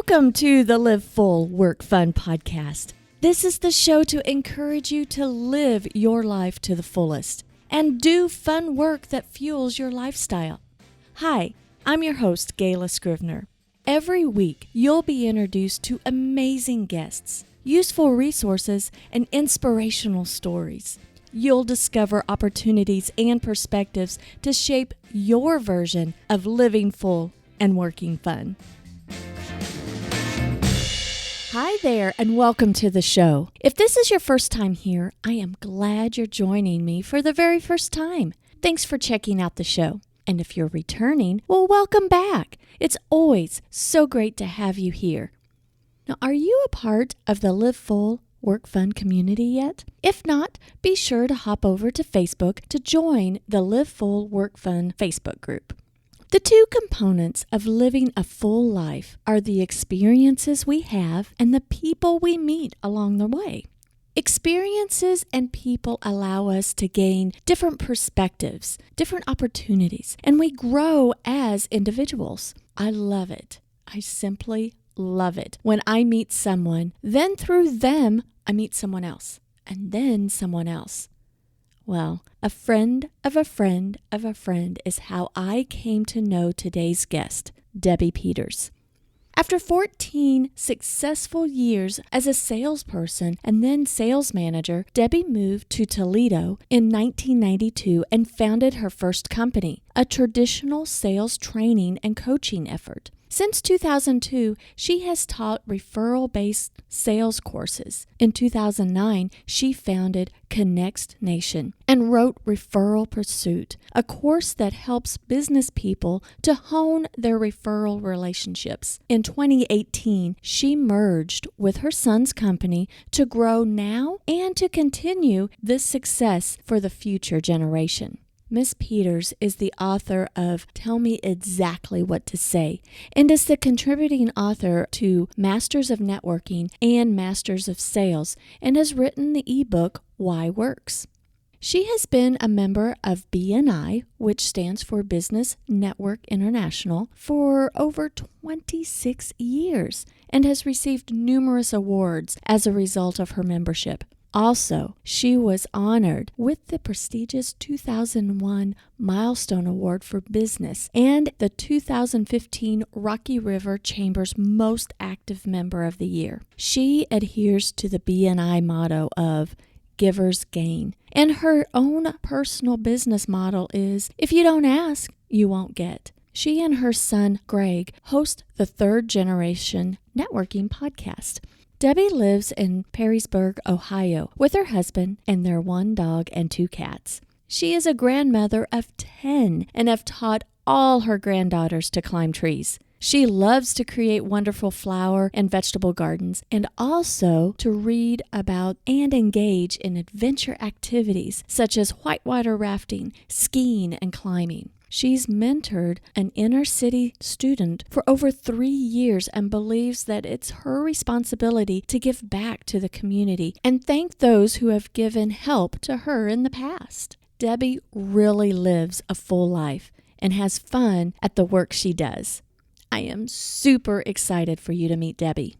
Welcome to the Live Full, Work Fun podcast. This is the show to encourage you to live your life to the fullest and do fun work that fuels your lifestyle. Hi, I'm your host, Gayla Scrivener. Every week, you'll be introduced to amazing guests, useful resources, and inspirational stories. You'll discover opportunities and perspectives to shape your version of living full and working fun. Hi there, and welcome to the show. If this is your first time here, I am glad you're joining me for the very first time. Thanks for checking out the show. And if you're returning, well, welcome back. It's always so great to have you here. Now, are you a part of the Live Full, Work Fun community yet? If not, be sure to hop over to Facebook to join the Live Full, Work Fun Facebook group. The two components of living a full life are the experiences we have and the people we meet along the way. Experiences and people allow us to gain different perspectives, different opportunities, and we grow as individuals. I love it. I simply love it. When I meet someone, then through them, I meet someone else, and then someone else. Well, a friend of a friend of a friend is how I came to know today's guest, Debby Peters. After 14 successful years as a salesperson and then sales manager, Debby moved to Toledo in 1992 and founded her first company, a traditional sales training and coaching effort. Since 2002, she has taught referral-based sales courses. In 2009, she founded Connext Nation and wrote Referral Pursuit, a course that helps business people to hone their referral relationships. In 2018, she merged with her son's company to grow now and to continue this success for the future generation. Ms. Peters is the author of Tell Me Exactly What to Say and is the contributing author to Masters of Networking and Masters of Sales and has written the ebook Why Works. She has been a member of BNI, which stands for Business Network International, for over 26 years and has received numerous awards as a result of her membership. Also, she was honored with the prestigious 2001 Milestone Award for Business and the 2015 Rocky River Chamber's Most Active Member of the Year. She adheres to the BNI motto of Givers Gain, and her own personal business model is, if you don't ask, you won't get. She and her son, Greg, host the Third Generation Networking podcast. Debby lives in Perrysburg, Ohio, with her husband and their one dog and two cats. She is a grandmother of 10 and have taught all her granddaughters to climb trees. She loves to create wonderful flower and vegetable gardens and also to read about and engage in adventure activities such as whitewater rafting, skiing, and climbing. She's mentored an inner city student for over 3 years and believes that it's her responsibility to give back to the community and thank those who have given help to her in the past. Debby really lives a full life and has fun at the work she does. I am super excited for you to meet Debby.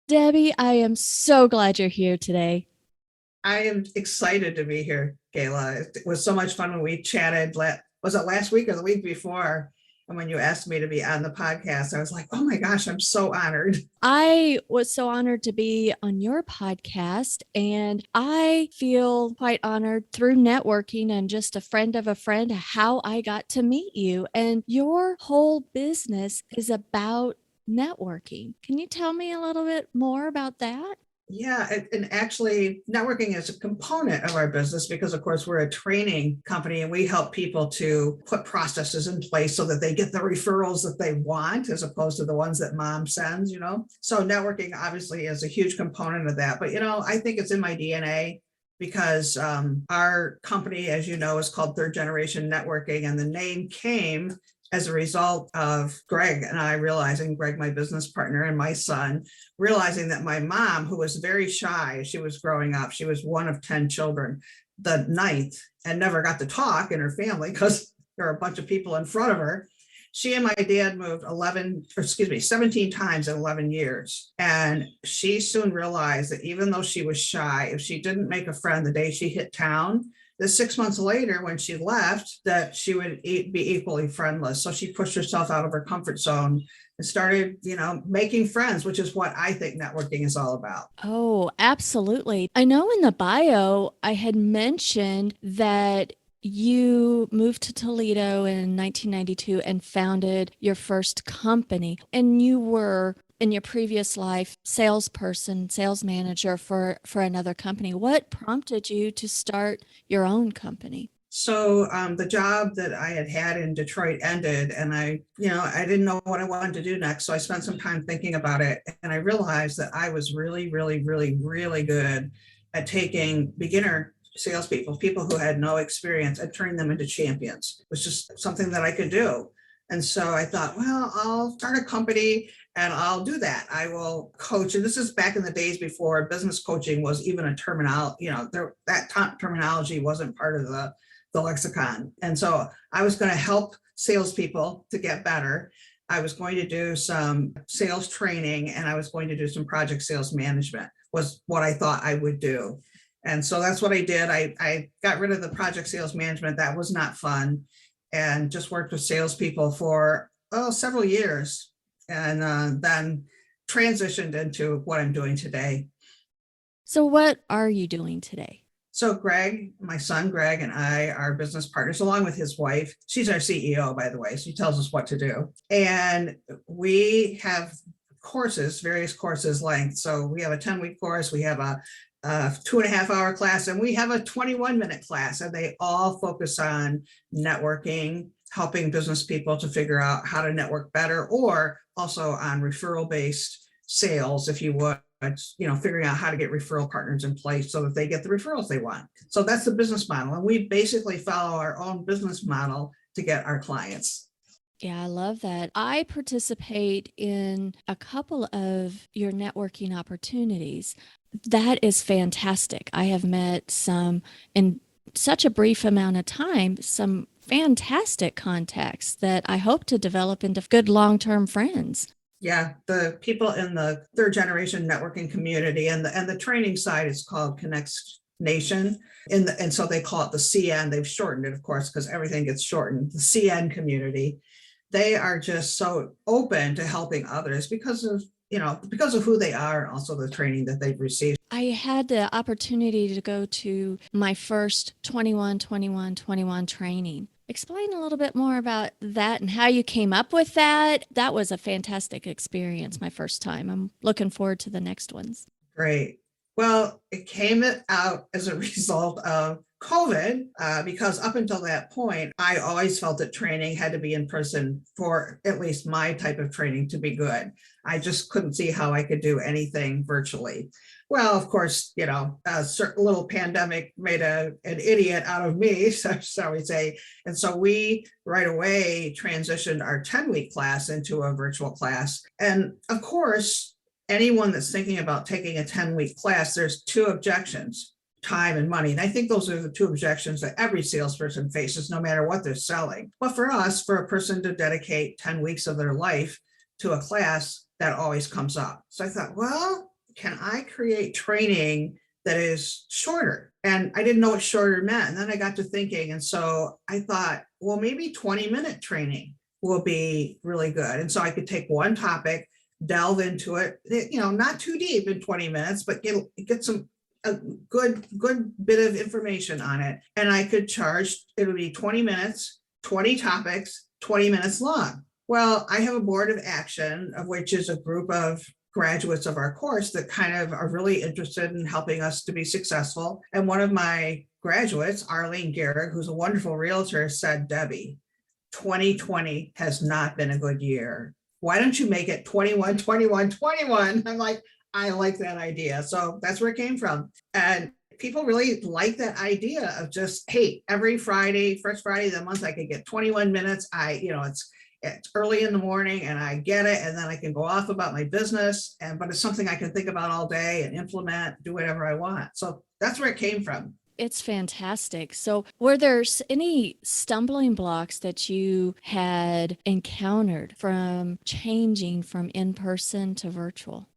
Debby, I am so glad you're here today. I am excited to be here, Gayla. It was so much fun when we chatted. Was it last week or the week before? And when you asked me to be on the podcast, I was like, oh my gosh, I'm so honored. I was so honored to be on your podcast, and I feel quite honored through networking and just a friend of a friend how I got to meet you. And your whole business is about networking. Can you tell me a little bit more about that? Yeah, and actually networking is a component of our business because, of course, we're a training company and we help people to put processes in place so that they get the referrals that they want as opposed to the ones that mom sends, So networking obviously is a huge component of that. But, I think it's in my DNA because our company, as you know, is called Third Generation Networking, and the name came as a result of Greg and I realizing, Greg, my business partner, and my son, realizing that my mom, who was very shy as she was growing up, she was one of 10 children, the ninth, and never got to talk in her family because there were a bunch of people in front of her. She and my dad moved 17 times in 11 years. And she soon realized that even though she was shy, if she didn't make a friend the day she hit town, the 6 months later, when she left, that she would be equally friendless. So she pushed herself out of her comfort zone and started, making friends, which is what I think networking is all about. Oh, absolutely. I know in the bio, I had mentioned that you moved to Toledo in 1992 and founded your first company, and you were in your previous life salesperson, sales manager for another company. What prompted you to start your own company? So the job that I had in Detroit ended, and I didn't know what I wanted to do next. So I spent some time thinking about it, and I realized that I was really, really, really, really good at taking beginner salespeople, people who had no experience, and turning them into champions. It was just something that I could do. And so I thought, well, I'll start a company and I'll do that. I will coach. And this is back in the days before business coaching was even a terminology, that terminology wasn't part of the lexicon. And so I was going to help salespeople to get better. I was going to do some sales training, and I was going to do some project sales management was what I thought I would do. And so that's what I did. I got rid of the project sales management. That was not fun. And just worked with salespeople for several years, and then transitioned into what I'm doing today. So what are you doing today? So Greg, my son Greg, and I are business partners along with his wife. She's our CEO, by the way. She tells us what to do. And we have courses, various courses length. So we have a 10-week course. We have a 2.5-hour class, and we have a 21-minute class, and they all focus on networking, helping business people to figure out how to network better, or also on referral-based sales, if you would, figuring out how to get referral partners in place so that they get the referrals they want. So that's the business model. And we basically follow our own business model to get our clients. Yeah, I love that. I participate in a couple of your networking opportunities. That is fantastic. I have met some in such a brief amount of time, some fantastic contacts that I hope to develop into good long-term friends. Yeah, the people in the third generation networking community and the training side is called Connext Nation. And so they call it the CN. They've shortened it, of course, because everything gets shortened. The CN community, they are just so open to helping others because of who they are, and also the training that they've received. I had the opportunity to go to my first 21-21-21 training. Explain a little bit more about that and how you came up with that. That was a fantastic experience my first time. I'm looking forward to the next ones. Great. Well, it came out as a result of COVID, because up until that point, I always felt that training had to be in person for at least my type of training to be good. I just couldn't see how I could do anything virtually. Well, of course, a certain little pandemic made an idiot out of me, so we say. And so we right away transitioned our 10-week class into a virtual class. And of course, anyone that's thinking about taking a 10-week class, there's two objections: time and money. And I think those are the two objections that every salesperson faces, no matter what they're selling. But for us, for a person to dedicate 10 weeks of their life to a class, that always comes up. So I thought, well, can I create training that is shorter? And I didn't know what shorter meant. And then I got to thinking. And so I thought, well, maybe 20-minute training will be really good. And so I could take one topic, delve into it, not too deep in 20 minutes, but get a good bit of information on it. And I could charge, it would be 20 minutes, 20 topics, 20 minutes long. Well, I have a board of action, of which is a group of graduates of our course that kind of are really interested in helping us to be successful. And one of my graduates, Arlene Garrick, who's a wonderful realtor, said, Debbie, 2020 has not been a good year. Why don't you make it 21, 21, 21? I'm like, I like that idea. So that's where it came from. And people really like that idea of just, hey, every Friday, first Friday of the month, I could get 21 minutes. It's early in the morning and I get it. And then I can go off about my business. But it's something I can think about all day and implement, do whatever I want. So that's where it came from. It's fantastic. So, were there any stumbling blocks that you had encountered from changing from in person to virtual?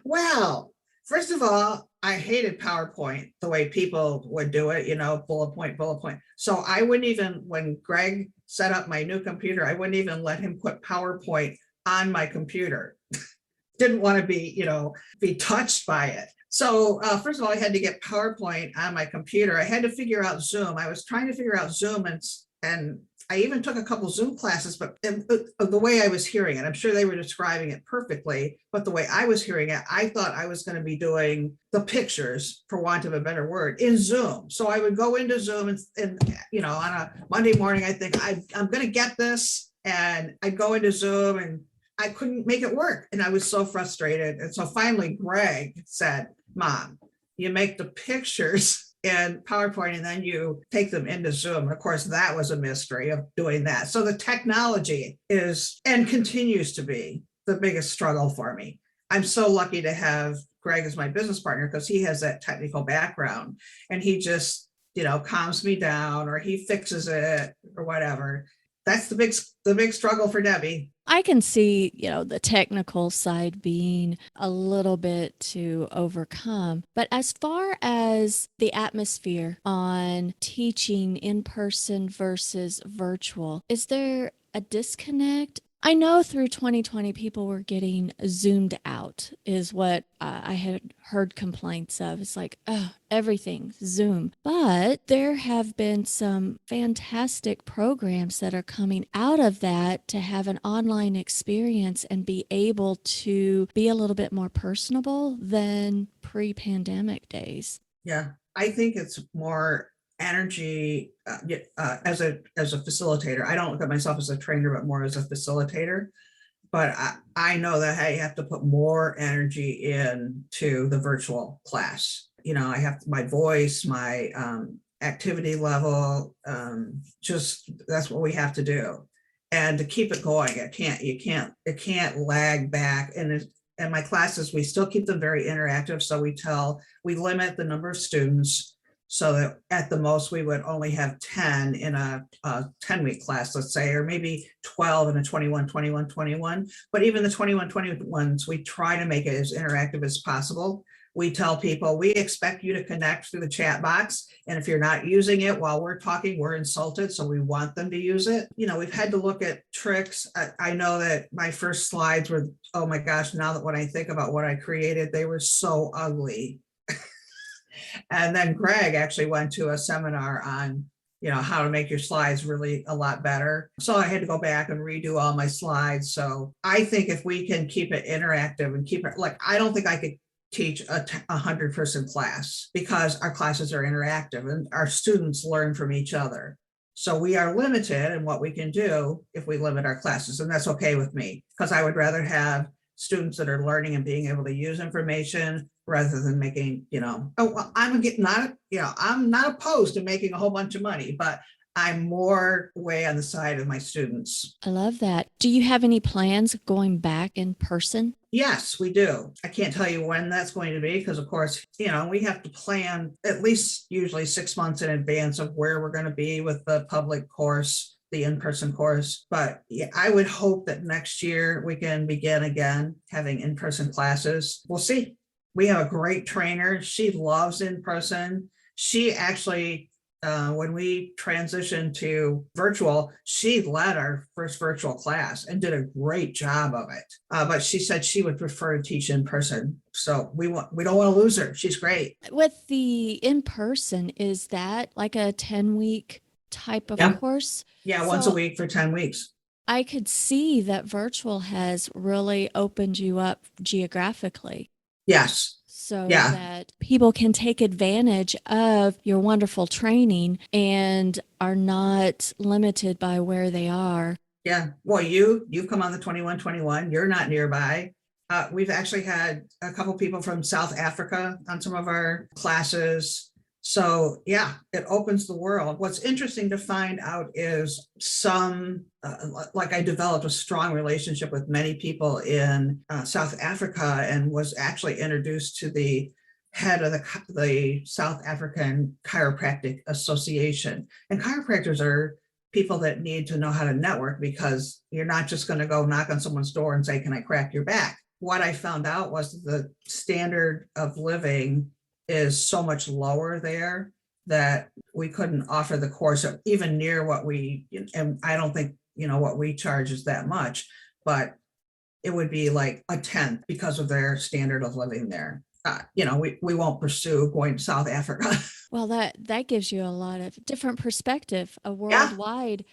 Well, first of all, I hated PowerPoint the way people would do it, bullet point, bullet point. So I wouldn't even, when Greg set up my new computer, I wouldn't even let him put PowerPoint on my computer. Didn't want to be touched by it. So first of all, I had to get PowerPoint on my computer. I had to figure out Zoom. I was trying to figure out Zoom, and I even took a couple Zoom classes, but the way I was hearing it, I'm sure they were describing it perfectly, but the way I was hearing it, I thought I was going to be doing the pictures, for want of a better word, in Zoom. So I would go into Zoom and on a Monday morning, I think I'm going to get this. And I'd go into Zoom and I couldn't make it work. And I was so frustrated. And so finally, Greg said, Mom, you make the pictures in PowerPoint and then you take them into Zoom. Of course, that was a mystery of doing that. So the technology is and continues to be the biggest struggle for me. I'm so lucky to have Greg as my business partner because he has that technical background and he just, calms me down or he fixes it or whatever. That's the big struggle for Debbie. I can see, the technical side being a little bit to overcome. But as far as the atmosphere on teaching in person versus virtual, is there a disconnect? I know through 2020, people were getting zoomed out is what I had heard complaints of. It's like, oh, everything Zoom. But there have been some fantastic programs that are coming out of that to have an online experience and be able to be a little bit more personable than pre-pandemic days. Yeah, I think it's more energy as a facilitator. I don't look at myself as a trainer, but more as a facilitator. But I know that I have to put more energy into the virtual class. I have my voice, my activity level, just that's what we have to do. And to keep it going, it can't lag back. And my classes, we still keep them very interactive. So we limit the number of students so that at the most we would only have 10 in a 10-week class, let's say, or maybe 12 in a 21. But even the 21 we try to make it as interactive as possible. We tell people we expect you to connect through the chat box. And if you're not using it while we're talking, we're insulted. So we want them to use it. We've had to look at tricks. I know that my first slides were, oh my gosh, now that when I think about what I created, they were so ugly. And then Greg actually went to a seminar on, how to make your slides really a lot better. So I had to go back and redo all my slides. So I think if we can keep it interactive and keep it I don't think I could teach a 100-person class because our classes are interactive and our students learn from each other. So we are limited in what we can do if we limit our classes. And that's okay with me because I would rather have students that are learning and being able to use information rather than making, I'm not opposed to making a whole bunch of money, but I'm more way on the side of my students. I love that. Do you have any plans going back in person? Yes, we do. I can't tell you when that's going to be because, of course, we have to plan at least usually 6 months in advance of where we're going to be with the public course, the in-person course. But yeah, I would hope that next year we can begin again having in-person classes. We'll see. We have a great trainer. She loves in-person. She actually, when we transitioned to virtual, she led our first virtual class and did a great job of it. But she said she would prefer to teach in person. So we don't want to lose her. She's great. With the in-person, is that like a 10-week type of course? Yeah, once a week for 10 weeks. I could see that virtual has really opened you up geographically. Yes. So that people can take advantage of your wonderful training and are not limited by where they are. Yeah. Well, you've come on the 21. You're not nearby. We've actually had a couple people from South Africa on some of our classes. So yeah, it opens the world. What's interesting to find out is like I developed a strong relationship with many people in South Africa and was actually introduced to the head of the South African Chiropractic Association. And chiropractors are people that need to know how to network, because you're not just going to go knock on someone's door and say, can I crack your back? What I found out was the standard of living is so much lower there that we couldn't offer the course even near what and I don't think, what we charge is that much, but it would be like a tenth because of their standard of living there. We won't pursue going to South Africa. Well, that gives you a lot of different perspective, a Yeah, worldwide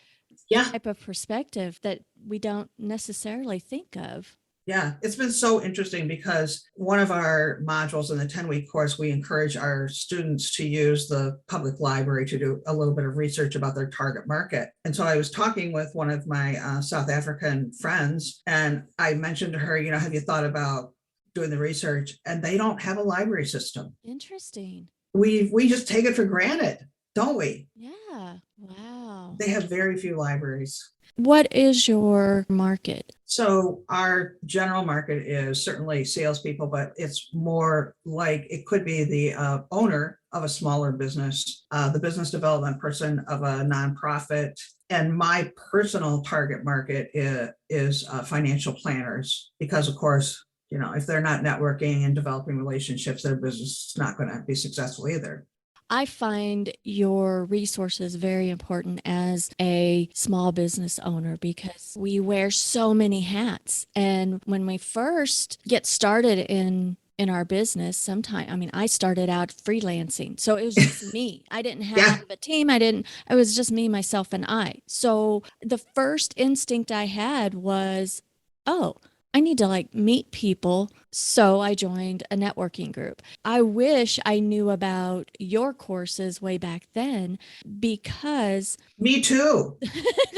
yeah. type of perspective that we don't necessarily think of. Yeah, it's been so interesting because one of our modules in the 10-week course, we encourage our students to use the public library to do a little bit of research about their target market. And so I was talking with one of my South African friends, and I mentioned to her, have you thought about doing the research? And they don't have a library system. Interesting. We just take it for granted, don't we? Yeah. Wow. They have very few libraries. What is your market? So our general market is certainly salespeople, but it's more like it could be the owner of a smaller business, the business development person of a nonprofit. And my personal target market is financial planners, because of course, if they're not networking and developing relationships, their business is not going to be successful either. I find your resources very important as a small business owner, because we wear so many hats. And when we first get started in our business, I started out freelancing. So it was just me. I didn't have a team. It was just me, myself, and I. So the first instinct I had was, oh, I need to meet people. So I joined a networking group. I wish I knew about your courses way back then, because me too.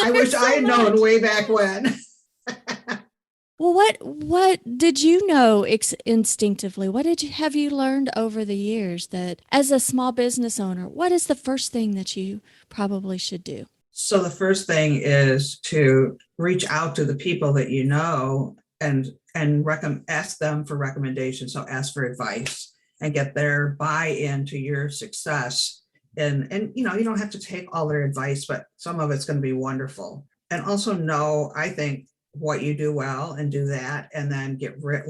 I wish I had known way back when. Well, what did you know instinctively? What have you learned over the years that as a small business owner, what is the first thing that you probably should do? So the first thing is to reach out to the people that you know and ask them for recommendations. So ask for advice and get their buy-in to your success. And you don't have to take all their advice, but some of it's going to be wonderful. And also know, I think, what you do well and do that, and then get rid,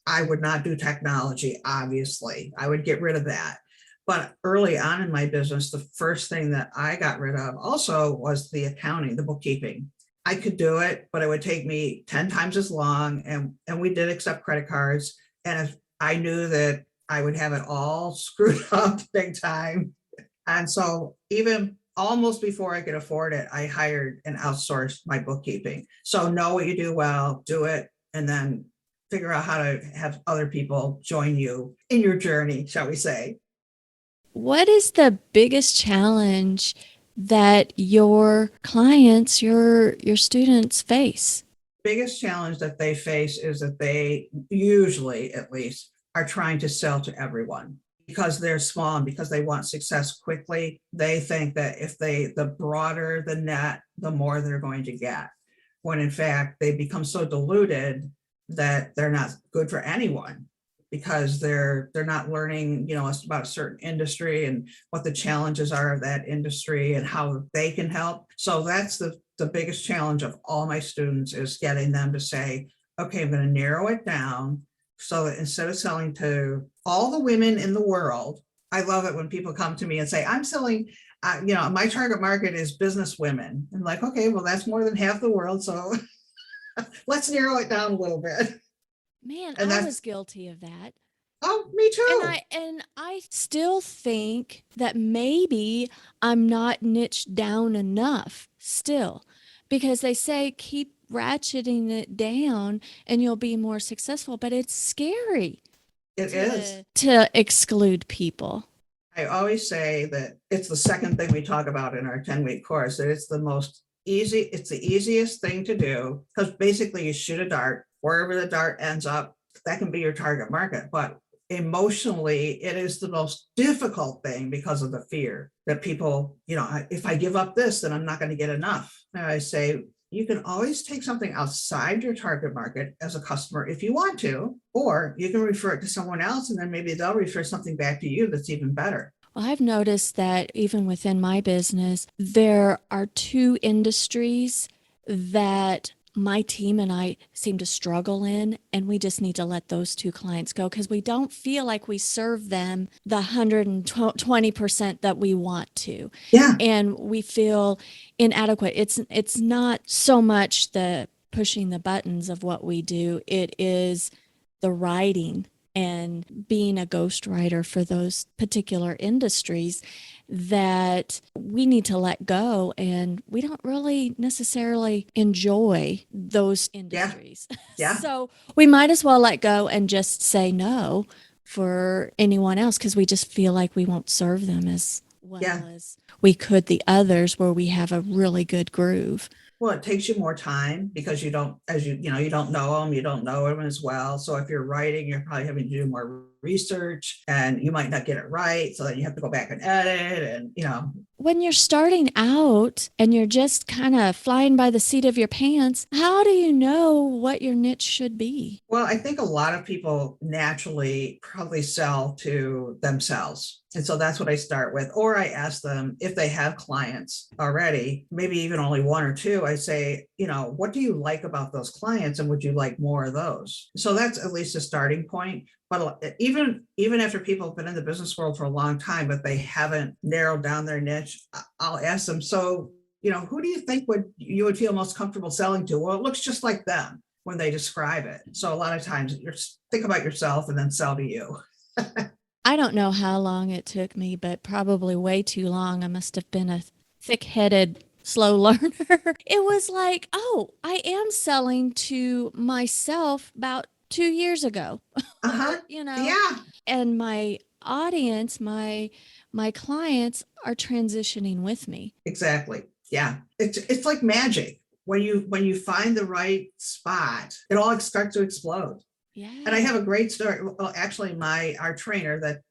I would not do technology, obviously. I would get rid of that. But early on in my business, the first thing that I got rid of also was the accounting, the bookkeeping. I could do it, but it would take me 10 times as long. And we did accept credit cards. And if I knew that I would have it all screwed up big time. And so even almost before I could afford it, I hired and outsourced my bookkeeping. So know what you do well, do it, and then figure out how to have other people join you in your journey, shall we say. What is the biggest challenge that your clients, your students face? Biggest challenge that they face is that they usually, at least, are trying to sell to everyone. Because they're small and because they want success quickly, they think that the broader the net, the more they're going to get. When in fact, they become so diluted that they're not good for anyone, because they're not learning, about a certain industry and what the challenges are of that industry and how they can help. So that's the biggest challenge of all my students, is getting them to say, okay, I'm going to narrow it down. So that instead of selling to all the women in the world, I love it when people come to me and say, I'm selling, my target market is business women. I'm like, okay, well, that's more than half the world. So let's narrow it down a little bit. Man, And I was guilty of that. Oh, me too. And I still think that maybe I'm not niched down enough still, because they say keep ratcheting it down and you'll be more successful, but it's scary. It is to exclude people. I always say that it's the second thing we talk about in our 10-week course, that it's the easiest thing to do, because basically you shoot a dart, wherever the dart ends up, that can be your target market. But emotionally, it is the most difficult thing because of the fear that people, if I give up this, then I'm not going to get enough. And I say, you can always take something outside your target market as a customer if you want to, or you can refer it to someone else, and then maybe they'll refer something back to you that's even better. Well, I've noticed that even within my business, there are two industries that my team and I seem to struggle in, and we just need to let those two clients go because we don't feel like we serve them the 120% that we want to. Yeah. And we feel inadequate. It's not so much the pushing the buttons of what we do, it is the writing and being a ghostwriter for those particular industries that we need to let go, and we don't really necessarily enjoy those industries. Yeah. So we might as well let go and just say no for anyone else because we just feel like we won't serve them as well as we could the others where we have a really good groove. Well, it takes you more time because you don't, you don't know them, you don't know them as well. So if you're writing, you're probably having to do more research and you might not get it right. So then you have to go back and edit and. When you're starting out and you're just kind of flying by the seat of your pants, how do you know what your niche should be? Well, I think a lot of people naturally probably sell to themselves. And so that's what I start with. Or I ask them if they have clients already, maybe even only one or two. I say, what do you like about those clients? And would you like more of those? So that's at least a starting point. But even after people have been in the business world for a long time, but they haven't narrowed down their niche, I'll ask them, so, who do you think you would feel most comfortable selling to? Well, it looks just like them when they describe it. So a lot of times think about yourself and then sell to you. I don't know how long it took me, but probably way too long. I must have been a thick-headed, slow learner. It was like, oh, I am selling to myself about 2 years ago. Yeah. And my audience, my clients are transitioning with me. Exactly. Yeah. It's like magic. When you find the right spot, it all starts to explode. Yeah. And I have a great story. Well, actually, our trainer that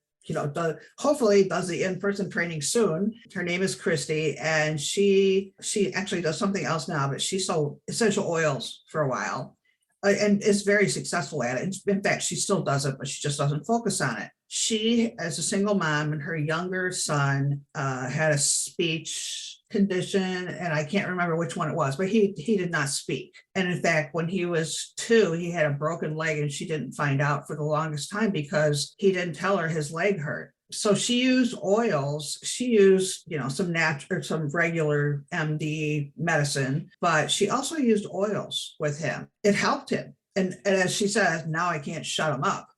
hopefully does the in-person training soon. Her name is Christy, and she actually does something else now, but she sold essential oils for a while, and is very successful at it. In fact, she still does it, but she just doesn't focus on it. She, as a single mom, and her younger son had a speech condition, and I can't remember which one it was, but he did not speak. And in fact, when he was 2, he had a broken leg, and she didn't find out for the longest time because he didn't tell her his leg hurt. So she used oils. She used, some natural, some regular MD medicine, but she also used oils with him. It helped him. And as she says, now I can't shut him up.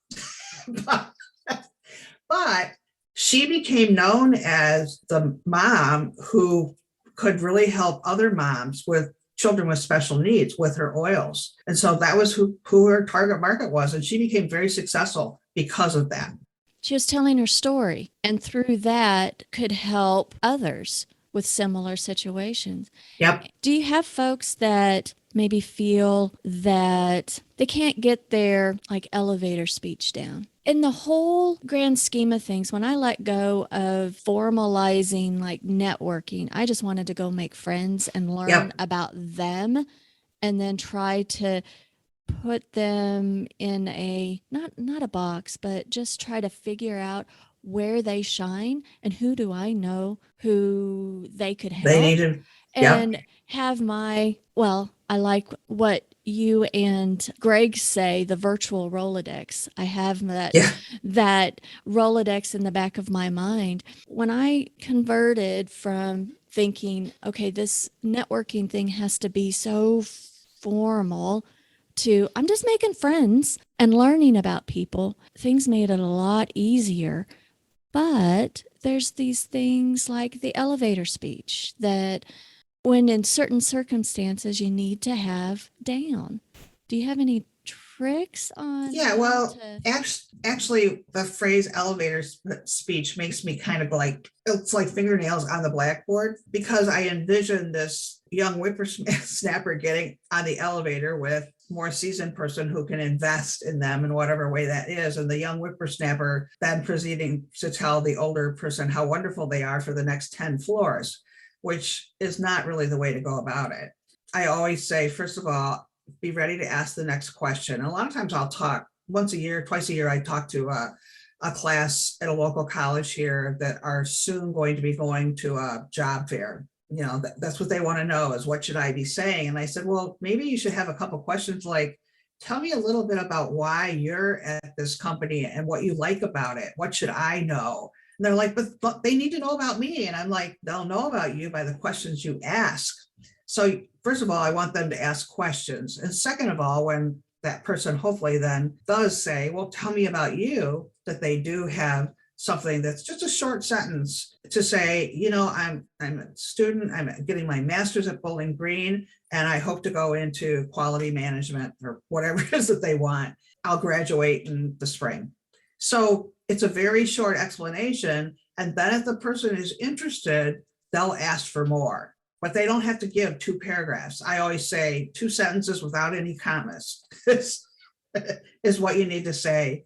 but she became known as the mom who could really help other moms with children with special needs with her oils. And so that was who her target market was. And she became very successful because of that. She was telling her story, and through that could help others with similar situations. Yep. Do you have folks that maybe feel that they can't get their elevator speech down? In the whole grand scheme of things, when I let go of formalizing networking, I just wanted to go make friends and learn about them, and then try to put them in a not a box, but just try to figure out where they shine and who do I know who they could help. They need to, and have I like what you and Greg say, the virtual Rolodex. I have that Rolodex in the back of my mind. When I converted from thinking, okay, this networking thing has to be so formal, to I'm just making friends and learning about people, things made it a lot easier. But there's these things like the elevator speech that when in certain circumstances you need to have down. Do you have any tricks on Yeah, how well, to? actually, the phrase elevator speech makes me kind of like, it's like fingernails on the blackboard, because I envision this young whippersnapper getting on the elevator with more seasoned person who can invest in them in whatever way that is. And the young whippersnapper then proceeding to tell the older person how wonderful they are for the next 10 floors, which is not really the way to go about it. I always say, first of all, be ready to ask the next question. And a lot of times I'll talk once a year, twice a year, I talk to a class at a local college here that are soon going to be going to a job fair. You know, that's what they want to know is, what should I be saying? And I said, well, maybe you should have a couple questions like, tell me a little bit about why you're at this company and what you like about it. What should I know? And they're like, but they need to know about me. And I'm like, they'll know about you by the questions you ask. So first of all, I want them to ask questions. And second of all, when that person hopefully then does say, well, tell me about you, that they do have something that's just a short sentence to say, you know, I'm a student, I'm getting my master's at Bowling Green, and I hope to go into quality management or whatever it is that they want. I'll graduate in the spring. So it's a very short explanation. And then if the person is interested, they'll ask for more. But they don't have to give 2 paragraphs. I always say 2 sentences without any commas is what you need to say.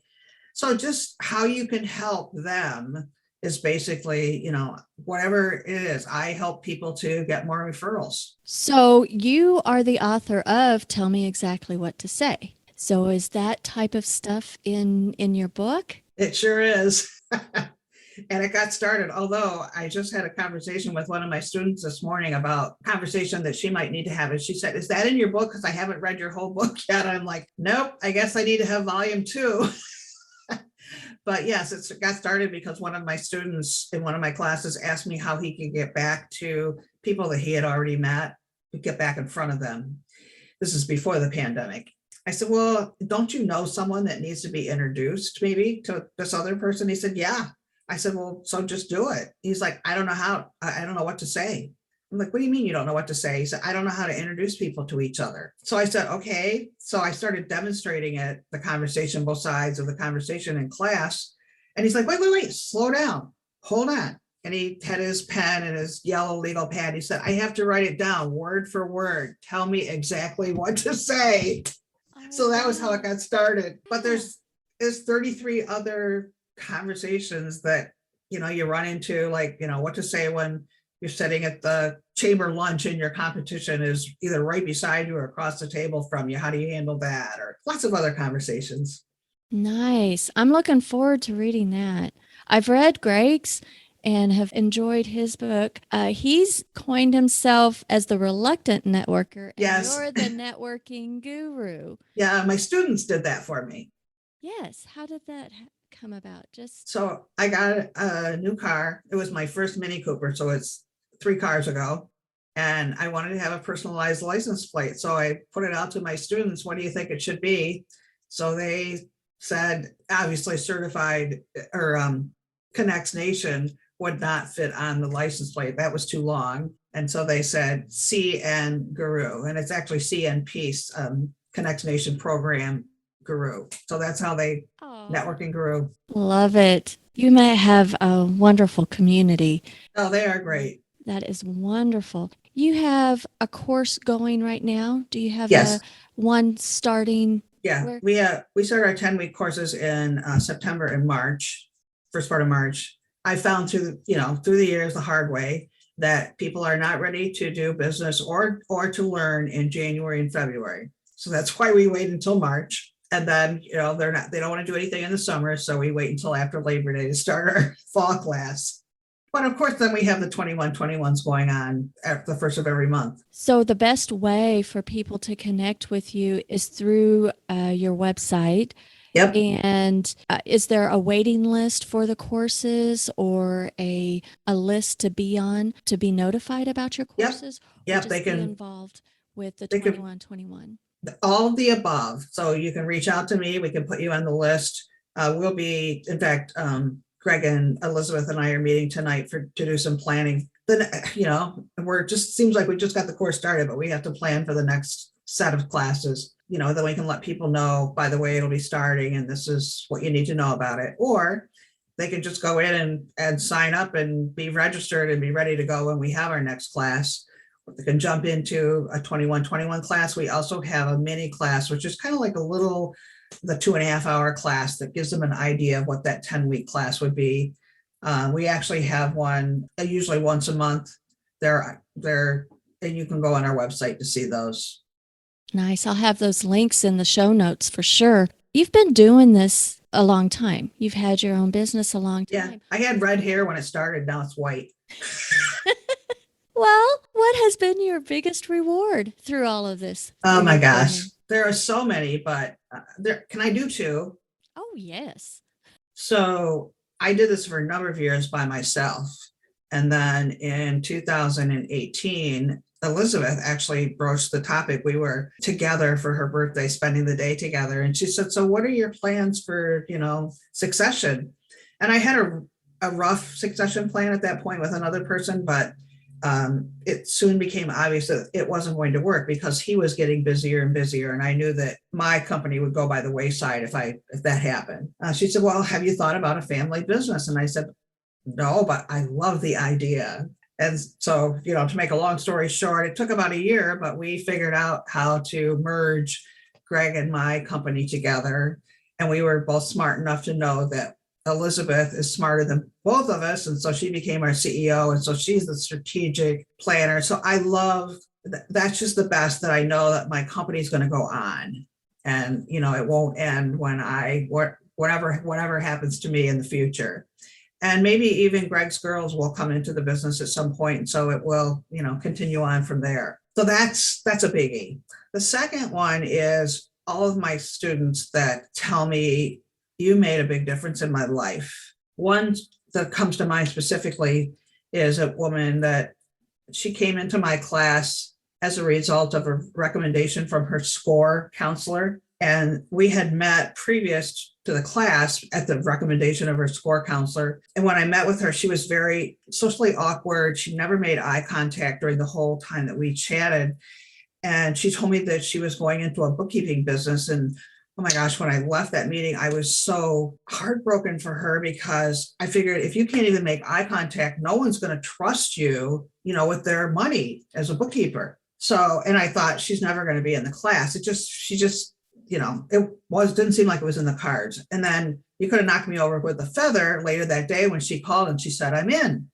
So just how you can help them is basically, you know, whatever it is. I help people to get more referrals. So you are the author of Tell Me Exactly What to Say. So is that type of stuff in your book? It sure is. And it got started, although I just had a conversation with one of my students this morning about a conversation that she might need to have. And she said, is that in your book? Because I haven't read your whole book yet. I'm like, nope, I guess I need to have volume 2. But yes, it got started because one of my students in one of my classes asked me how he could get back to people that he had already met, get back in front of them. This is before the pandemic. I said, well, don't you know someone that needs to be introduced maybe to this other person? He said, yeah. I said, well, so just do it. He's like, I don't know how, I don't know what to say. I'm like, what do you mean you don't know what to say? He said, I don't know how to introduce people to each other. So I said, okay. So I started demonstrating it, the conversation, both sides of the conversation in class. And he's like, wait, slow down, hold on. And he had his pen and his yellow legal pad. He said, I have to write it down word for word. Tell me exactly what to say. So that was how it got started. But there's 33 other conversations that, you know, you run into, like, you know, what to say when you're sitting at the chamber lunch and your competition is either right beside you or across the table from you. How do you handle that? Or lots of other conversations. Nice. I'm looking forward to reading that. I've read Greg's and have enjoyed his book. He's coined himself as the reluctant networker, and Yes. you're the networking guru. Yeah, my students did that for me. Yes. How did that come about? So I got a new car. It was my first Mini Cooper, so it's 3 cars ago. And I wanted to have a personalized license plate. So I put it out to my students. What do you think it should be? So they said, obviously certified or Connext Nation would not fit on the license plate. That was too long. And so they said CN Guru, and it's actually CN Peace, Connext Nation Program Guru. So that's how they networking guru. Love it. You may have a wonderful community. Oh, they are great. That is wonderful. You have a course going right now. Do you have Yes. one starting? Yeah, we started our 10-week courses in September and March, first part of March. I found through the years the hard way that people are not ready to do business or to learn in January and February. So that's why we wait until March. And then, they don't want to do anything in the summer. So we wait until after Labor Day to start our fall class. But of course, then we have the 21-21s going on at the first of every month. So the best way for people to connect with you is through your website. Yep. And is there a waiting list for the courses or a list to be on to be notified about your courses? Yep. Or just be involved with the 21-21? All of the above. So you can reach out to me. We can put you on the list. We'll be, in fact, Greg and Elizabeth and I are meeting tonight to do some planning. Then, seems like we just got the course started, but we have to plan for the next set of classes. then we can let people know, by the way, it'll be starting and this is what you need to know about it. Or they can just go in and sign up and be registered and be ready to go when we have our next class. They can jump into a 21-21 class. We also have a mini class, which is kind of like the 2.5-hour class that gives them an idea of what that 10-week class would be. We actually have one usually once a month. And you can go on our website to see those. Nice. I'll have those links in the show notes for sure. You've been doing this a long time. You've had your own business a long time. Yeah, I had red hair when it started. Now it's white. Well, what has been your biggest reward through all of this? Oh my gosh. There are so many, but can I do two? Oh, yes. So I did this for a number of years by myself. And then in 2018, Elizabeth actually broached the topic. We were together for her birthday, spending the day together. And she said, so what are your plans for, succession? And I had a rough succession plan at that point with another person, but it soon became obvious that it wasn't going to work because he was getting busier and busier. And I knew that my company would go by the wayside if that happened. She said, well, have you thought about a family business? And I said, no, but I love the idea. And so, to make a long story short, it took about a year, but we figured out how to merge Greg and my company together. And we were both smart enough to know that Elizabeth is smarter than both of us. And so she became our CEO. And so she's the strategic planner. So I love that's just the best, that I know that my company is going to go on and, it won't end when whatever happens to me in the future. And maybe even Greg's girls will come into the business at some point. And so it will, continue on from there. So that's a biggie. The second one is all of my students that tell me, you made a big difference in my life. One that comes to mind specifically is a woman that she came into my class as a result of a recommendation from her SCORE counselor. And we had met previous to the class at the recommendation of her SCORE counselor. And when I met with her, she was very socially awkward. She never made eye contact during the whole time that we chatted. And she told me that she was going into a bookkeeping business. And oh my gosh, when I left that meeting, I was so heartbroken for her because I figured if you can't even make eye contact, no one's going to trust you, with their money as a bookkeeper. So, and I thought she's never going to be in the class. She just, didn't seem like it was in the cards. And then you could have knocked me over with a feather later that day when she called and she said, I'm in.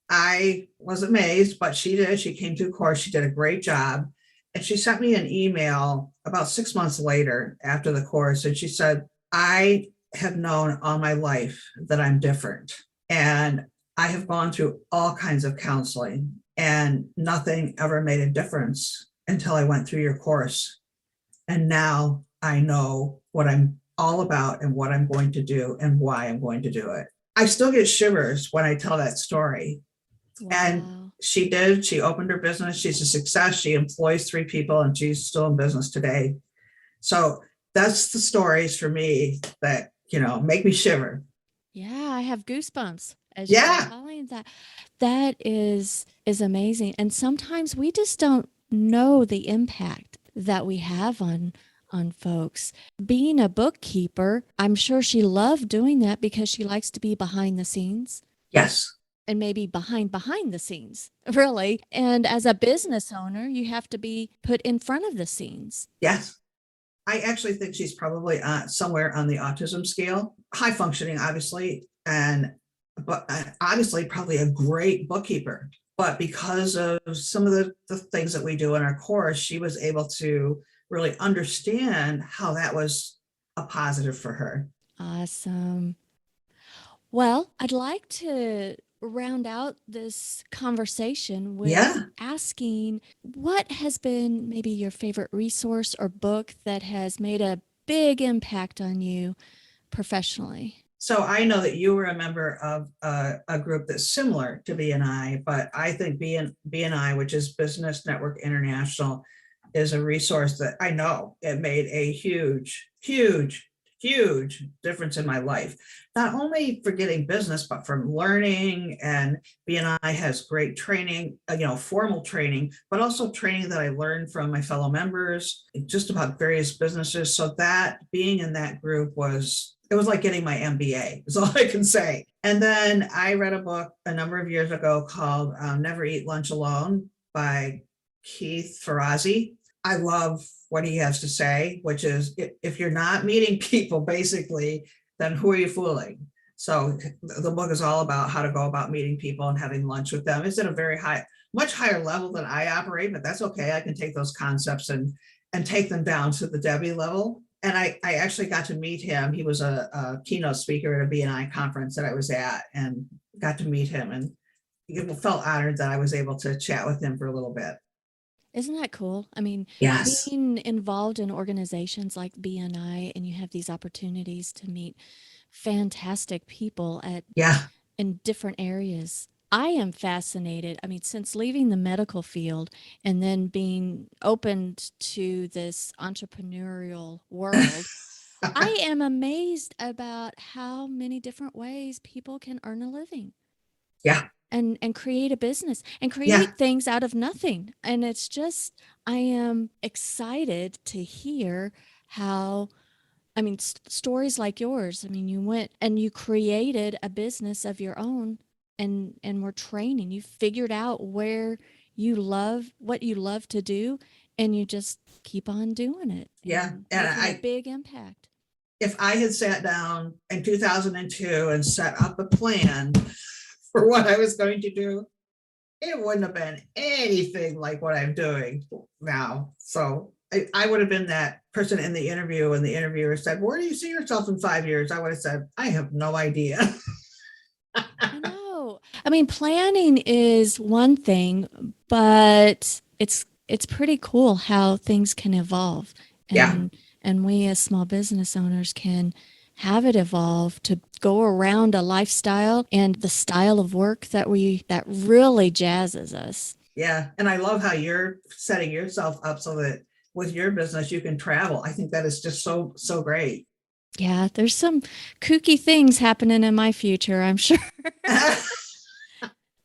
I was amazed, but she did. She came to the course. She did a great job. And she sent me an email about 6 months later after the course. And she said, I have known all my life that I'm different. And I have gone through all kinds of counseling and nothing ever made a difference until I went through your course. And now I know what I'm all about and what I'm going to do and why I'm going to do it. I still get shivers when I tell that story. Wow. And she did. She opened her business. She's a success. She employs 3 people and she's still in business today. So that's the stories for me that, make me shiver. Yeah, I have goosebumps as you're telling that. That is amazing. And sometimes we just don't know the impact that we have on folks. Being a bookkeeper, I'm sure she loved doing that because she likes to be behind the scenes. Yes. And maybe behind the scenes, really. And as a business owner, you have to be put in front of the scenes. Yes. I actually think she's probably somewhere on the autism scale, high functioning, obviously, but obviously probably a great bookkeeper. But because of some of the things that we do in our course, she was able to really understand how that was a positive for her. Awesome. Well, I'd like to round out this conversation with asking, what has been maybe your favorite resource or book that has made a big impact on you professionally? So I know that you were a member of a group that's similar to BNI, but I think BNI, which is Business Network International, is a resource that I know it made a huge, huge, huge difference in my life, not only for getting business, but from learning. And BNI has great training, formal training, but also training that I learned from my fellow members, just about various businesses. So that being in that group it was like getting my MBA, is all I can say. And then I read a book a number of years ago called Never Eat Lunch Alone by Keith Ferrazzi. I love what he has to say, which is if you're not meeting people, basically, then who are you fooling? So the book is all about how to go about meeting people and having lunch with them. It's at a much higher level than I operate, but that's okay. I can take those concepts and take them down to the Debby level. And I actually got to meet him. He was a keynote speaker at a BNI conference that I was at, and got to meet him, and felt honored that I was able to chat with him for a little bit. Isn't that cool? I mean, yes, being involved in organizations like BNI, and you have these opportunities to meet fantastic people in different areas. I am fascinated. I mean, since leaving the medical field and then being opened to this entrepreneurial world, I am amazed about how many different ways people can earn a living. Yeah. And create a business and create Yeah. things out of nothing. And it's just, I am excited to hear how, I mean, stories like yours. I mean, you went and you created a business of your own, and were training. You figured out what you love to do, and you just keep on doing it. Yeah. And making a big impact. If I had sat down in 2002 and set up a plan for what I was going to do, it wouldn't have been anything like what I'm doing now. So I would have been that person in the interview, and the interviewer said, "Where do you see yourself in 5 years?" I would have said, "I have no idea." I know. I mean, planning is one thing, but it's pretty cool how things can evolve. And we as small business owners can have it evolve to go around a lifestyle and the style of work that really jazzes us. Yeah. And I love how you're setting yourself up so that with your business, you can travel. I think that is just so great. Yeah, there's some kooky things happening in my future, I'm sure.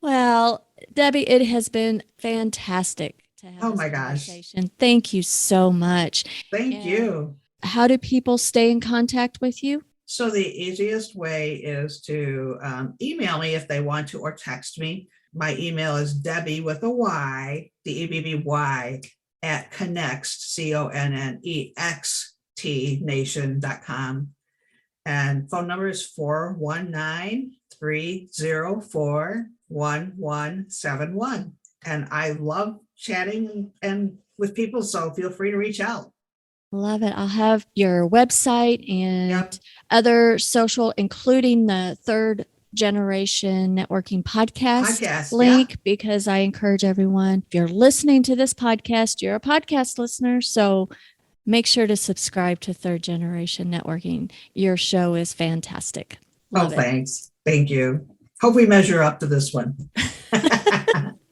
Well, Debby, it has been fantastic to have this conversation. Gosh. Thank you so much. Thank you. How do people stay in contact with you? So the easiest way is to email me if they want to, or text me. My email is Debby with a Y, DEBBY, at Connext, CONNEXT nation.com. And phone number is 419-304-1171. And I love chatting and with people, so feel free to reach out. Love it. I'll have your website and other social, including the Third Generation Networking podcast link, because I encourage everyone, if you're listening to this podcast, you're a podcast listener. So make sure to subscribe to Third Generation Networking. Your show is fantastic. Love it. Thanks. Thank you. Hope we measure up to this one.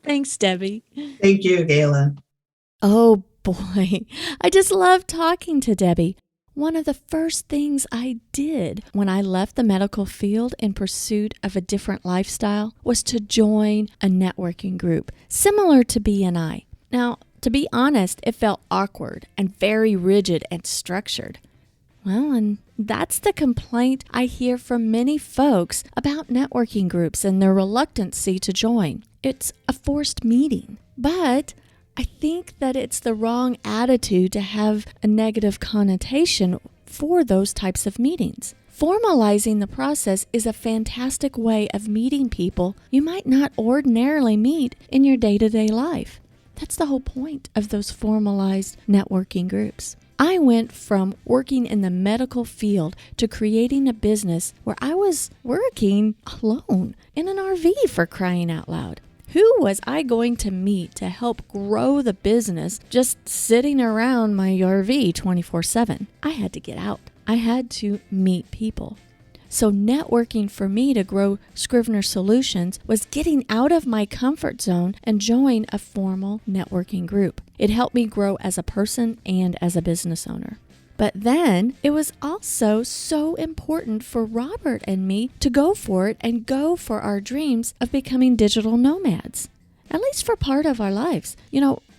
Thanks, Debby. Thank you, Galen. Oh, boy, I just love talking to Debby. One of the first things I did when I left the medical field in pursuit of a different lifestyle was to join a networking group similar to BNI. Now, to be honest, it felt awkward and very rigid and structured. Well, and that's the complaint I hear from many folks about networking groups and their reluctancy to join. It's a forced meeting, but I think that it's the wrong attitude to have a negative connotation for those types of meetings. Formalizing the process is a fantastic way of meeting people you might not ordinarily meet in your day-to-day life. That's the whole point of those formalized networking groups. I went from working in the medical field to creating a business where I was working alone in an RV, for crying out loud. Who was I going to meet to help grow the business just sitting around my RV 24/7? I had to get out. I had to meet people. So networking for me to grow Scrivener Solutions was getting out of my comfort zone and join a formal networking group. It helped me grow as a person and as a business owner. But then it was also so important for Robert and me to go for it and go for our dreams of becoming digital nomads, at least for part of our lives.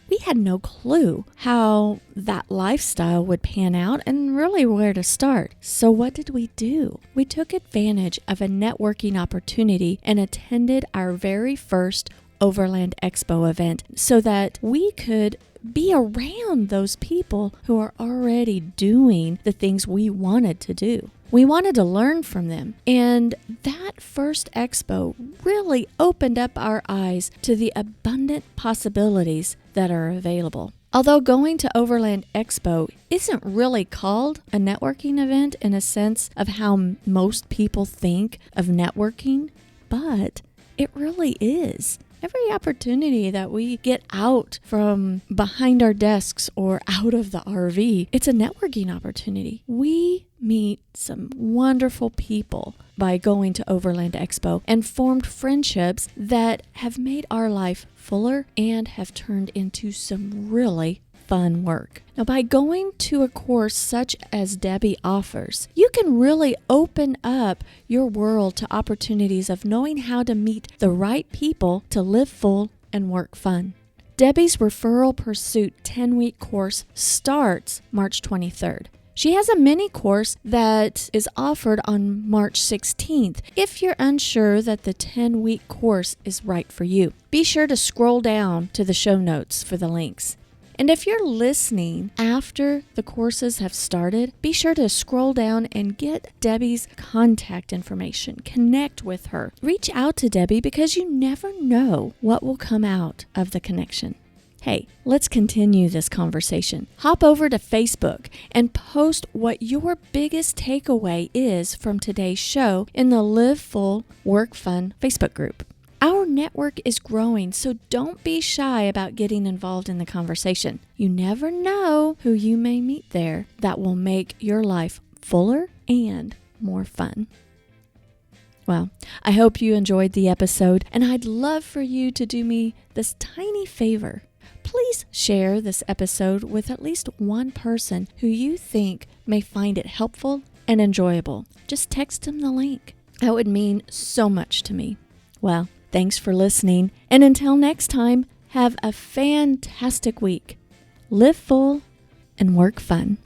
We had no clue how that lifestyle would pan out and really where to start. So what did we do? We took advantage of a networking opportunity and attended our very first Overland Expo event so that we could be around those people who are already doing the things we wanted to do. We wanted to learn from them. And that first expo really opened up our eyes to the abundant possibilities that are available. Although going to Overland Expo isn't really called a networking event in a sense of how most people think of networking, but it really is. Every opportunity that we get out from behind our desks or out of the RV, it's a networking opportunity. We meet some wonderful people by going to Overland Expo and formed friendships that have made our life fuller and have turned into some really fun work. Now, by going to a course such as Debby offers, you can really open up your world to opportunities of knowing how to meet the right people to live full and work fun. Debby's Referral Pursuit 10-week course starts March 23rd. She has a mini course that is offered on March 16th if you're unsure that the 10-week course is right for you. Be sure to scroll down to the show notes for the links. And if you're listening after the courses have started, be sure to scroll down and get Debby's contact information. Connect with her. Reach out to Debby because you never know what will come out of the connection. Hey, let's continue this conversation. Hop over to Facebook and post what your biggest takeaway is from today's show in the Live Full, Work Fun Facebook group. Our network is growing, so don't be shy about getting involved in the conversation. You never know who you may meet there that will make your life fuller and more fun. Well, I hope you enjoyed the episode, and I'd love for you to do me this tiny favor. Please share this episode with at least one person who you think may find it helpful and enjoyable. Just text them the link. That would mean so much to me. Well, thanks for listening, and until next time, have a fantastic week. Live full and work fun.